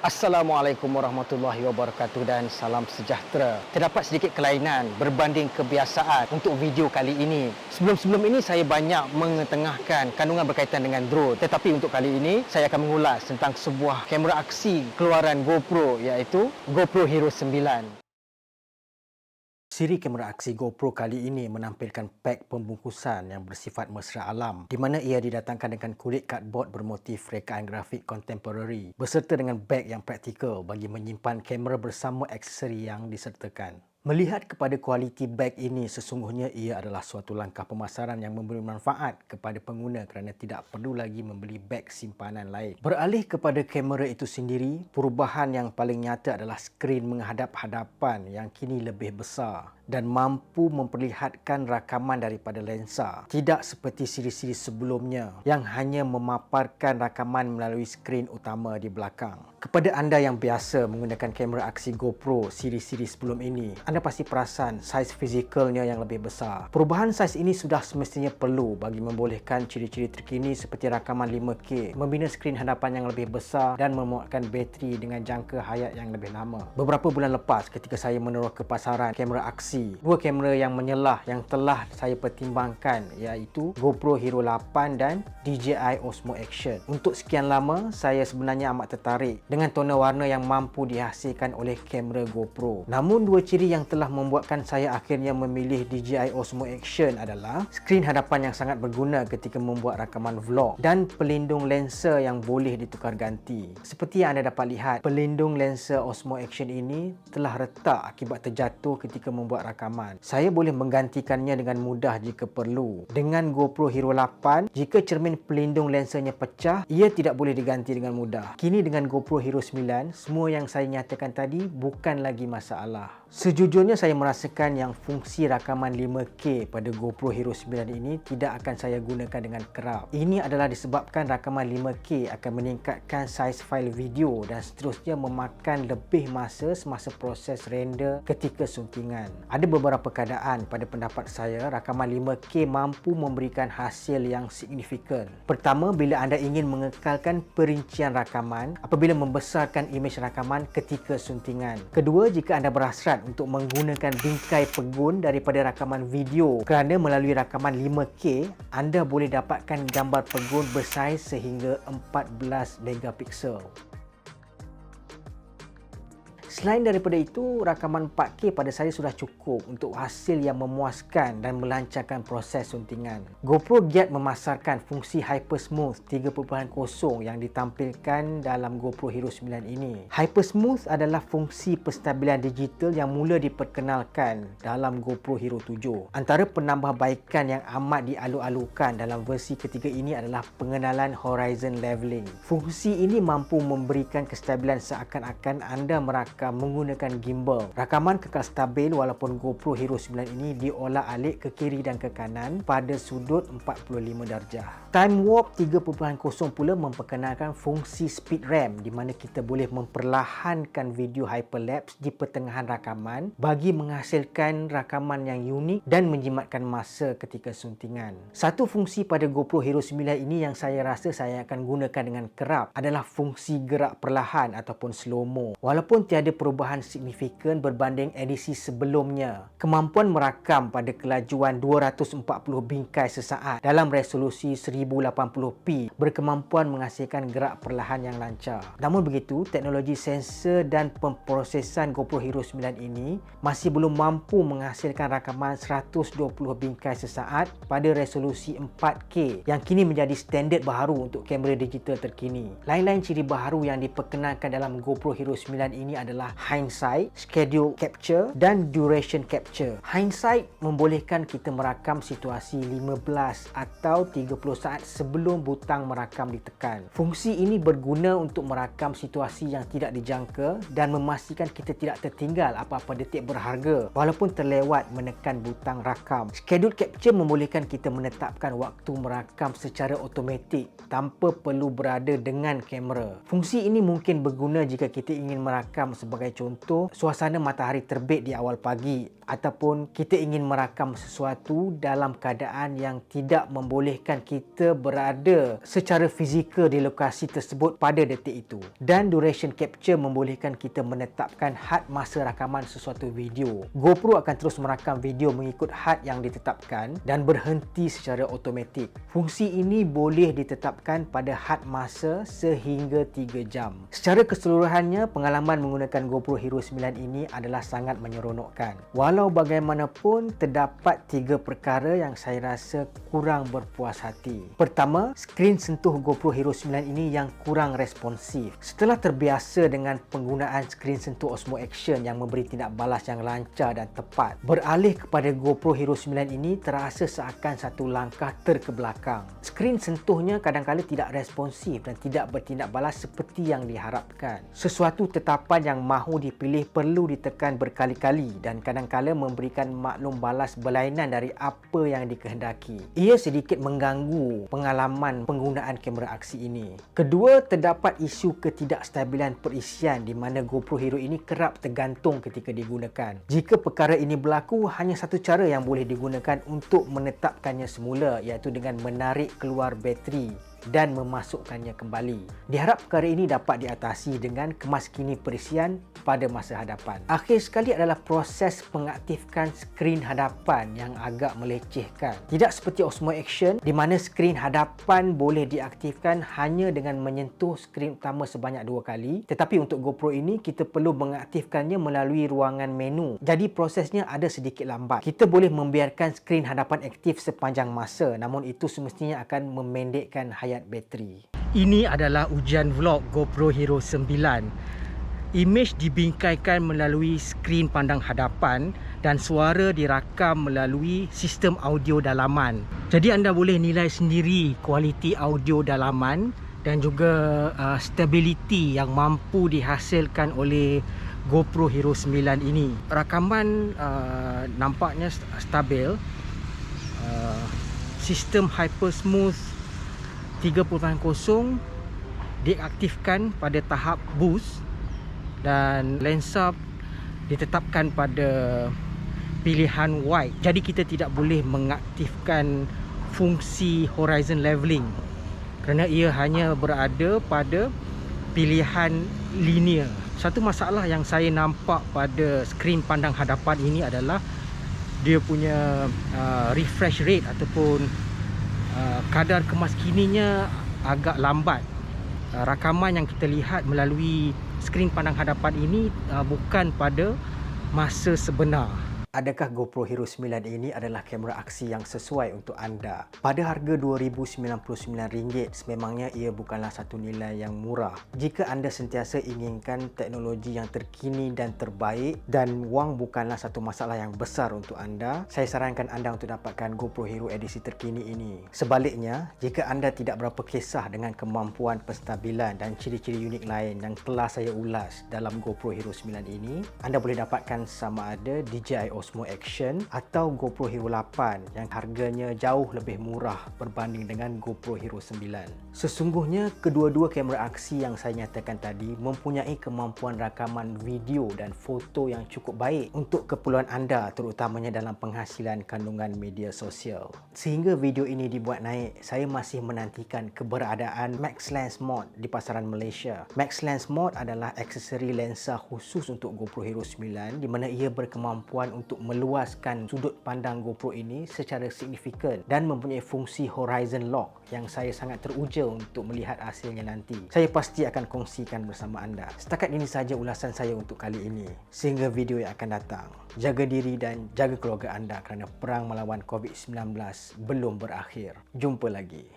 Assalamualaikum warahmatullahi wabarakatuh dan salam sejahtera. Terdapat sedikit kelainan berbanding kebiasaan untuk video kali ini. Sebelum ini saya banyak mengetengahkan kandungan berkaitan dengan drone. Tetapi untuk kali ini saya akan mengulas tentang sebuah kamera aksi keluaran GoPro iaitu GoPro Hero 9. Siri kamera aksi GoPro kali ini menampilkan pak pembungkusan yang bersifat mesra alam di mana ia didatangkan dengan kulit cardboard bermotif rekaan grafik contemporary berserta dengan beg yang praktikal bagi menyimpan kamera bersama aksesori yang disertakan. Melihat kepada kualiti beg ini, sesungguhnya ia adalah suatu langkah pemasaran yang memberi manfaat kepada pengguna kerana tidak perlu lagi membeli beg simpanan lain. Beralih kepada kamera itu sendiri, perubahan yang paling nyata adalah skrin menghadap-hadapan yang kini lebih besar dan mampu memperlihatkan rakaman daripada lensa. Tidak seperti siri-siri sebelumnya yang hanya memaparkan rakaman melalui skrin utama di belakang. Kepada anda yang biasa menggunakan kamera aksi GoPro siri-siri sebelum ini, anda pasti perasan saiz fizikalnya yang lebih besar. Perubahan saiz ini sudah semestinya perlu bagi membolehkan ciri-ciri terkini seperti rakaman 5K, membina skrin hadapan yang lebih besar dan memuatkan bateri dengan jangka hayat yang lebih lama. Beberapa bulan lepas ketika saya meneroh ke pasaran kamera aksi, dua kamera yang menyelah yang telah saya pertimbangkan iaitu GoPro Hero 8 dan DJI Osmo Action. Untuk sekian lama, saya sebenarnya amat tertarik dengan tona warna yang mampu dihasilkan oleh kamera GoPro. Namun dua ciri yang telah membuatkan saya akhirnya memilih DJI Osmo Action adalah skrin hadapan yang sangat berguna ketika membuat rakaman vlog dan pelindung lensa yang boleh ditukar ganti. Seperti yang anda dapat lihat, pelindung lensa Osmo Action ini telah retak akibat terjatuh ketika membuat rakaman. Saya boleh menggantikannya dengan mudah jika perlu. Dengan GoPro Hero 8, jika cermin pelindung lensanya pecah, ia tidak boleh diganti dengan mudah. Kini dengan GoPro Hero 9, semua yang saya nyatakan tadi bukan lagi masalah. Sejujurnya saya merasakan yang fungsi rakaman 5K pada GoPro Hero 9 ini tidak akan saya gunakan dengan kerap. Ini adalah disebabkan rakaman 5K akan meningkatkan saiz fail video dan seterusnya memakan lebih masa semasa proses render ketika suntingan. Ada beberapa keadaan pada pendapat saya rakaman 5K mampu memberikan hasil yang signifikan. Pertama, bila anda ingin mengekalkan perincian rakaman apabila membesarkan imej rakaman ketika suntingan. Kedua, jika anda berhasrat untuk menggunakan bingkai pegun daripada rakaman video kerana melalui rakaman 5K, anda boleh dapatkan gambar pegun bersaiz sehingga 14 megapiksel. Selain daripada itu, rakaman 4K pada saya sudah cukup untuk hasil yang memuaskan dan melancarkan proses suntingan. GoPro giat memasarkan fungsi Hyper Smooth 3.0 yang ditampilkan dalam GoPro Hero 9 ini. Hyper Smooth adalah fungsi penstabilan digital yang mula diperkenalkan dalam GoPro Hero 7. Antara penambahbaikan yang amat dialu-alukan dalam versi ketiga ini adalah pengenalan horizon leveling. Fungsi ini mampu memberikan kestabilan seakan-akan anda merakam menggunakan gimbal. Rakaman kekal stabil walaupun GoPro Hero 9 ini diolah-alik ke kiri dan ke kanan pada sudut 45 darjah. Time Warp 3.0 pula memperkenalkan fungsi speed ramp di mana kita boleh memperlahankan video hyperlapse di pertengahan rakaman bagi menghasilkan rakaman yang unik dan menjimatkan masa ketika suntingan. Satu fungsi pada GoPro Hero 9 ini yang saya rasa saya akan gunakan dengan kerap adalah fungsi gerak perlahan ataupun slow-mo. Walaupun tiada perubahan signifikan berbanding edisi sebelumnya. Kemampuan merakam pada kelajuan 240 bingkai sesaat dalam resolusi 1080p berkemampuan menghasilkan gerak perlahan yang lancar. Namun begitu, teknologi sensor dan pemprosesan GoPro Hero 9 ini masih belum mampu menghasilkan rakaman 120 bingkai sesaat pada resolusi 4K yang kini menjadi standard baharu untuk kamera digital terkini. Lain-lain ciri baharu yang diperkenalkan dalam GoPro Hero 9 ini adalah hindsight, schedule capture dan duration capture. Hindsight membolehkan kita merakam situasi 15 atau 30 saat sebelum butang merakam ditekan. Fungsi ini berguna untuk merakam situasi yang tidak dijangka dan memastikan kita tidak tertinggal apa-apa detik berharga walaupun terlewat menekan butang rakam. Schedule capture membolehkan kita menetapkan waktu merakam secara automatik tanpa perlu berada dengan kamera. Fungsi ini mungkin berguna jika kita ingin merakam Sebagai contoh, suasana matahari terbit di awal pagi ataupun kita ingin merakam sesuatu dalam keadaan yang tidak membolehkan kita berada secara fizikal di lokasi tersebut pada detik itu. Dan duration capture membolehkan kita menetapkan had masa rakaman sesuatu video. GoPro akan terus merakam video mengikut had yang ditetapkan dan berhenti secara automatik. Fungsi ini boleh ditetapkan pada had masa sehingga 3 jam. Secara keseluruhannya, pengalaman menggunakan GoPro Hero 9 ini adalah sangat menyeronokkan. Walau bagaimanapun, terdapat 3 perkara yang saya rasa kurang berpuas hati. Pertama, skrin sentuh GoPro Hero 9 ini yang kurang responsif. Setelah terbiasa dengan penggunaan skrin sentuh Osmo Action yang memberi tindak balas yang lancar dan tepat, beralih kepada GoPro Hero 9 ini terasa seakan satu langkah terkebelakang. Skrin sentuhnya kadang-kadang tidak responsif dan tidak bertindak balas seperti yang diharapkan. Sesuatu tetapan yang mahu dipilih perlu ditekan berkali-kali dan kadang-kadang memberikan maklum balas berlainan dari apa yang dikehendaki. Ia sedikit mengganggu pengalaman penggunaan kamera aksi ini. Kedua, terdapat isu ketidakstabilan perisian di mana GoPro Hero ini kerap tergantung ketika digunakan. Jika perkara ini berlaku, hanya satu cara yang boleh digunakan untuk menetapkannya semula, iaitu dengan menarik keluar bateri dan memasukkannya kembali. Diharap perkara ini dapat diatasi dengan kemaskini perisian pada masa hadapan. Akhir sekali adalah proses pengaktifkan skrin hadapan yang agak melecehkan. Tidak seperti Osmo Action di mana skrin hadapan boleh diaktifkan hanya dengan menyentuh skrin utama sebanyak 2 kali, tetapi untuk GoPro ini kita perlu mengaktifkannya melalui ruangan menu. Jadi prosesnya ada sedikit lambat. Kita boleh membiarkan skrin hadapan aktif sepanjang masa, namun itu semestinya akan memendekkan hayat bateri. Ini adalah ujian vlog GoPro Hero 9. Imej dibingkaikan melalui skrin pandang hadapan dan suara dirakam melalui sistem audio dalaman. Jadi anda boleh nilai sendiri kualiti audio dalaman dan juga stability yang mampu dihasilkan oleh GoPro Hero 9 ini. Rakaman nampaknya stabil. Sistem Hyper Smooth 3.0 diaktifkan pada tahap boost dan lensa ditetapkan pada pilihan wide. Jadi kita tidak boleh mengaktifkan fungsi horizon leveling kerana ia hanya berada pada pilihan linear. Satu masalah yang saya nampak pada skrin pandang hadapan ini adalah dia punya refresh rate ataupun kadar kemaskininya agak lambat. Rakaman yang kita lihat melalui skrin pandang hadapan ini bukan pada masa sebenar. Adakah GoPro Hero 9 ini adalah kamera aksi yang sesuai untuk anda? Pada harga RM2,099, sememangnya ia bukanlah satu nilai yang murah. Jika anda sentiasa inginkan teknologi yang terkini dan terbaik dan wang bukanlah satu masalah yang besar untuk anda, saya sarankan anda untuk dapatkan GoPro Hero edisi terkini ini. Sebaliknya, jika anda tidak berapa kisah dengan kemampuan penstabilan dan ciri-ciri unik lain yang telah saya ulas dalam GoPro Hero 9 ini, anda boleh dapatkan sama ada DJI Osmo Action atau GoPro Hero 8 yang harganya jauh lebih murah berbanding dengan GoPro Hero 9. Sesungguhnya kedua-dua kamera aksi yang saya nyatakan tadi mempunyai kemampuan rakaman video dan foto yang cukup baik untuk keperluan anda, terutamanya dalam penghasilan kandungan media sosial. Sehingga video ini dibuat naik, saya masih menantikan keberadaan Max Lens Mode di pasaran Malaysia. Max Lens Mode adalah aksesori lensa khusus untuk GoPro Hero 9 di mana ia berkemampuan untuk meluaskan sudut pandang GoPro ini secara signifikan dan mempunyai fungsi horizon lock yang saya sangat teruja untuk melihat hasilnya nanti. Saya pasti akan kongsikan bersama anda. Setakat ini sahaja ulasan saya untuk kali ini. Sehingga video yang akan datang, jaga diri dan jaga keluarga anda kerana perang melawan COVID-19 belum berakhir. Jumpa lagi.